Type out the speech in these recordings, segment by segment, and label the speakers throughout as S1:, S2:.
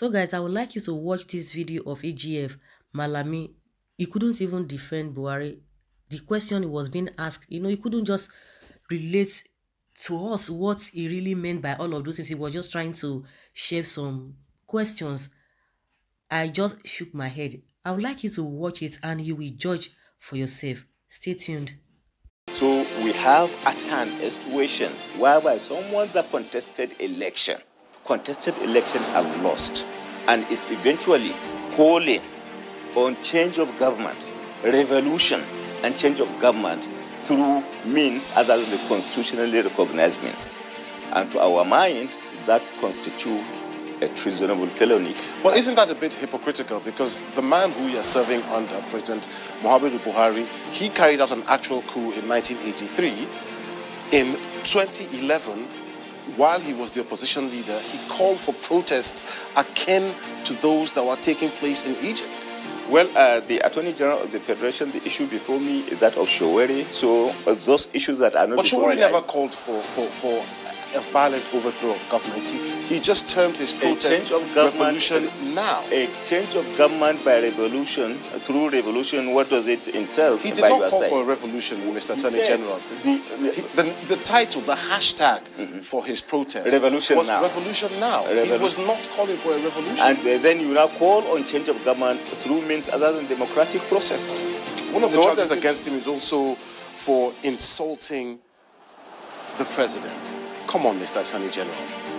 S1: So guys, I would like you to watch this video of AGF Malami. He couldn't even defend Buhari. The question he was being asked, he couldn't just relate to us what he really meant by all of those things. He was just trying to share some questions. I just shook my head. I would like you to watch it and you will judge for yourself. Stay tuned.
S2: So we have at hand a situation whereby someone that contested election and lost, and is eventually calling on change of government, revolution and change of government through means other than the constitutionally recognized means. And to our mind, that constitutes a treasonable felony.
S3: Well, isn't that a bit hypocritical? Because the man who is serving under President Muhammadu Buhari, he carried out an actual coup in 1983. In 2011, while he was the opposition leader, he called for protests akin to those that were taking place in Egypt.
S2: Well, the Attorney General of the Federation, the issue before me is that of Sowore. So those issues that are not.
S3: But Sowore never called for a violent overthrow of government. He just termed his protest revolution now.
S2: A change of government by revolution, through revolution, what does it entail?
S3: He did not call for a revolution, Mr. Attorney General. The title, the hashtag for his protest
S2: revolution
S3: was
S2: now.
S3: Revolution now. He was not calling for a revolution.
S2: And then you now call on change of government through means other than democratic process.
S3: One of the charges against him is also for insulting the president. Come on, Mr. Attorney General.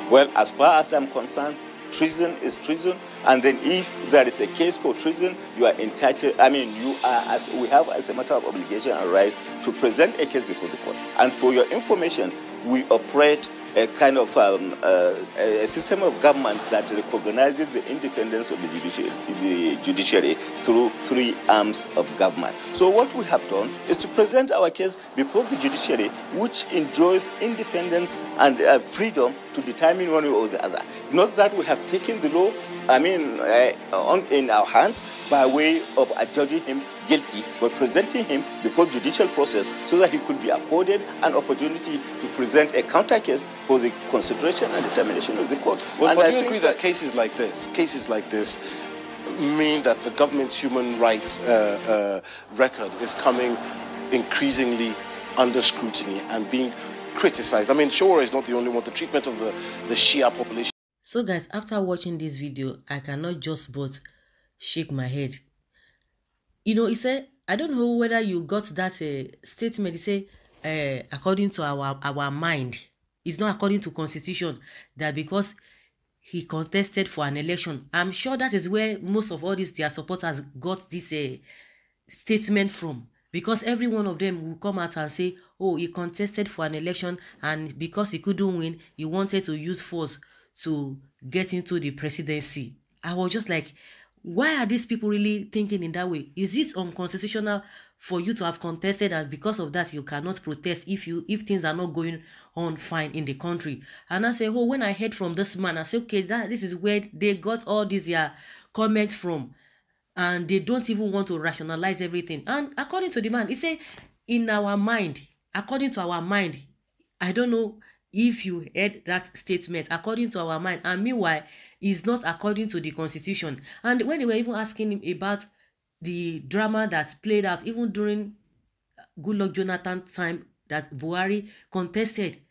S2: Well, as far as I'm concerned, treason is treason, and then if there is a case for treason, you are entitled. You are, we have as a matter of obligation and right to present a case before the court. And for your information, we operate a kind of a system of government that recognizes the independence of the judiciary through three arms of government. So what we have done is to present our case before the judiciary, which enjoys independence and freedom to determine one way or the other. Not that we have taken the law, in our hands by way of adjudging him guilty, but presenting him before judicial process so that he could be afforded an opportunity to present a counter case for the consideration and determination of the court.
S3: Well, but do you agree that cases like this mean that the government's human rights record is coming increasingly under scrutiny and being criticized? I mean, Sowore is not the only one. The treatment of the Shia population.
S1: So guys, after watching this video, I cannot just but shake my head. He said, I don't know whether you got that statement. He said, according to our mind, it's not according to constitution, that because he contested for an election. I'm sure that is where most of all their supporters got this statement from. Because every one of them will come out and say, oh, he contested for an election, and because he couldn't win, he wanted to use force to get into the presidency. I was just like, why are these people really thinking in that way? Is it unconstitutional for you to have contested and because of that you cannot protest if things are not going on fine in the country? And I say, oh, when I heard from this man, I say, okay, this is where they got all these comments from, and they don't even want to rationalize everything. And according to the man, he said, in our mind, according to our mind, I don't know if you heard that statement, according to our mind, and meanwhile, it's not according to the constitution. And when they were even asking him about the drama that played out, even during Goodluck Jonathan's time, that Buhari contested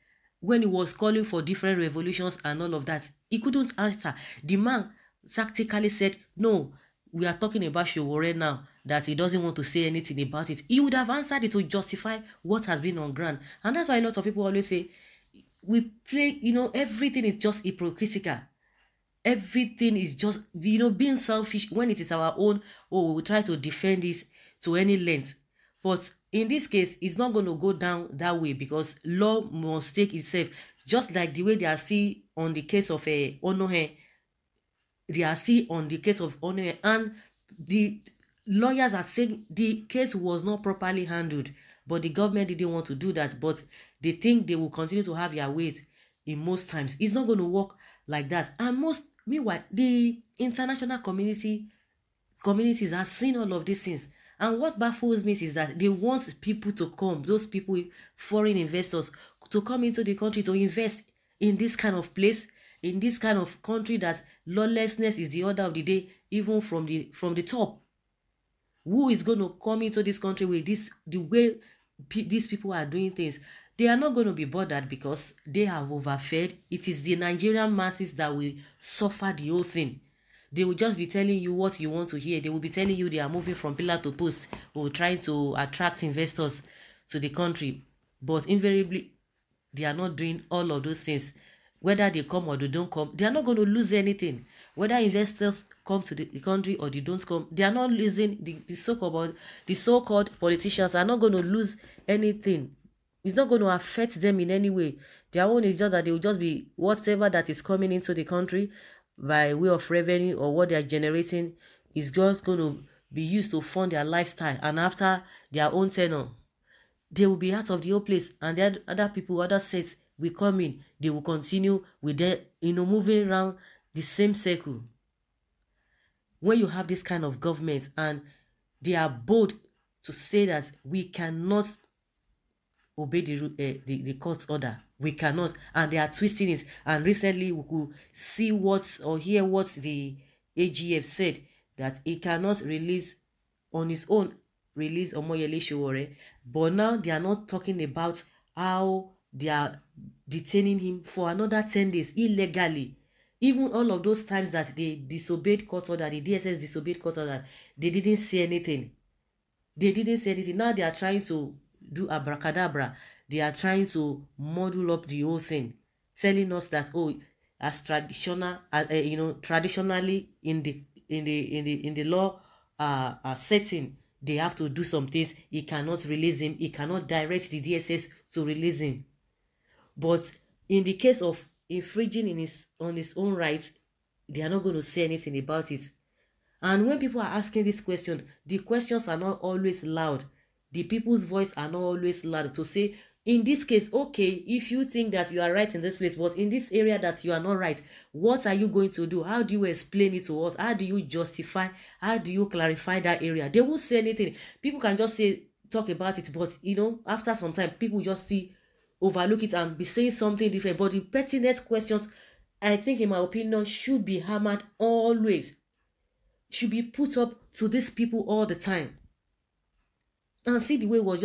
S1: when he was calling for different revolutions and all of that, he couldn't answer. The man tactically said, no, we are talking about Sowore now, that he doesn't want to say anything about it. He would have answered it to justify what has been on ground. And that's why a lot of people always say, we play, everything is just hypocritical. Everything is just, being selfish when it is our own. Oh, we will try to defend this to any length. But in this case, it's not going to go down that way, because law must take itself. Just like the way they are still on the case of Onohe, they are still on the case of Onohe, and the lawyers are saying the case was not properly handled. But the government didn't want to do that. But they think they will continue to have their weight in most times. It's not going to work like that. And meanwhile, the international communities are seeing all of these things. And what baffles me is that they want people to come, those people, foreign investors, to come into the country to invest in this kind of place. in this kind of country that lawlessness is the order of the day, even from the top? Who is going to come into this country with the way these people are doing things? They are not going to be bothered because they have overfed. It is the Nigerian masses that will suffer the whole thing. They will just be telling you what you want to hear. They will be telling you they are moving from pillar to post or trying to attract investors to the country. But invariably, they are not doing all of those things. Whether they come or they don't come, they are not going to lose anything. Whether investors come to the country or they don't come, they are not losing. The so-called politicians are not going to lose anything. It's not going to affect them in any way. Their own is just that they will just be whatever that is coming into the country by way of revenue or what they are generating is just going to be used to fund their lifestyle. And after their own tenure, they will be out of the whole place, and the other people, other sets will come in. They will continue with their, moving around the same circle. When you have this kind of government and they are bold to say that we cannot obey the court order, we cannot, and they are twisting it. And recently we could see hear what the AGF said, that he cannot release on his own, release Omoyele Sowore, but now they are not talking about how they are detaining him for another 10 days illegally. Even all of those times that they disobeyed court order, the DSS disobeyed court order, they didn't say anything. They didn't say anything. Now they are trying to do abracadabra. They are trying to model up the whole thing, telling us that, oh, as traditional, traditionally in the law setting, they have to do some things. He cannot release him. He cannot direct the DSS to release him. But in the case of infringing on his own rights, they are not going to say anything about it. And when people are asking this question, the questions are not always loud. The people's voice are not always loud to say, in this case, okay, if you think that you are right in this place, but in this area that you are not right, what are you going to do? How do you explain it to us? How do you justify? How do you clarify that area? They won't say anything. People can just talk about it, but after some time, people just overlook it and be saying something different. But the pertinent questions, I think, in my opinion, should be hammered always. Should be put up to these people all the time. And see the way he was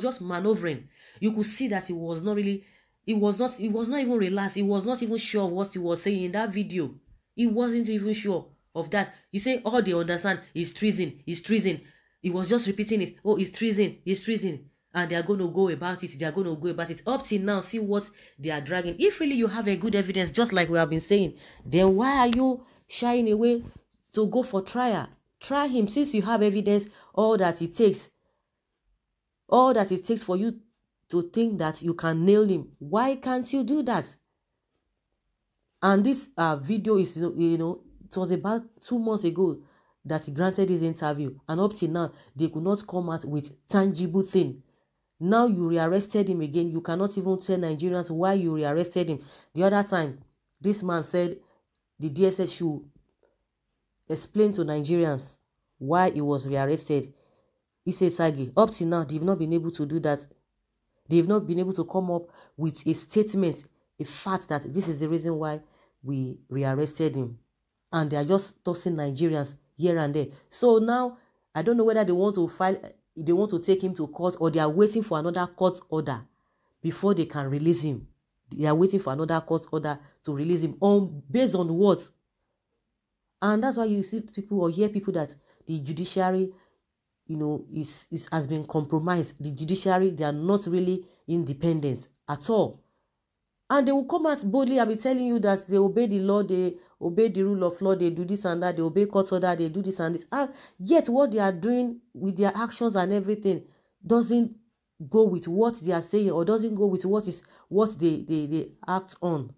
S1: just maneuvering. You could see that he was not even relaxed. He was not even sure of what he was saying in that video. He wasn't even sure of that. He said all they understand is treason, is treason. He was just repeating it. Oh, it's treason, it's treason. And they are going to go about it. They are going to go about it. Up till now, see what they are dragging. If really you have a good evidence, just like we have been saying, then why are you shying away to go for trial? Try him, since you have evidence, all that it takes for you to think that you can nail him. Why can't you do that? And this video is, it was about 2 months ago that he granted his interview. And up till now, they could not come out with tangible thing. Now you rearrested him again. You cannot even tell Nigerians why you rearrested him. The other time, this man said the DSS should explain to Nigerians why he was rearrested. He said, Sagi, up till now, they've not been able to do that. They've not been able to come up with a statement, a fact that this is the reason why we rearrested him. And they are just tossing Nigerians here and there. So now, I don't know whether they want to take him to court, or they are waiting for another court order before they can release him. They are waiting for another court order to release him based on what? And that's why you see people or hear people that the judiciary, has been compromised. The judiciary, they are not really independent at all. And they will come out boldly and be telling you that they obey the law, they obey the rule of law, they do this and that, they obey court order, they do this and this. And yet what they are doing with their actions and everything doesn't go with what they are saying, or doesn't go with what they act on.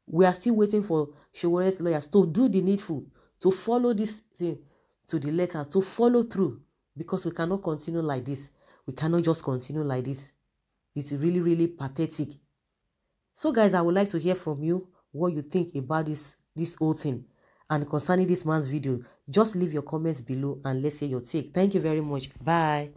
S1: We are still waiting for Sowore's lawyers to do the needful, to follow this thing to the letter, to follow through, because we cannot continue like this. We cannot just continue like this. It's really, really pathetic. So guys, I would like to hear from you what you think about this whole thing. And concerning this man's video, just leave your comments below and let's hear your take. Thank you very much. Bye.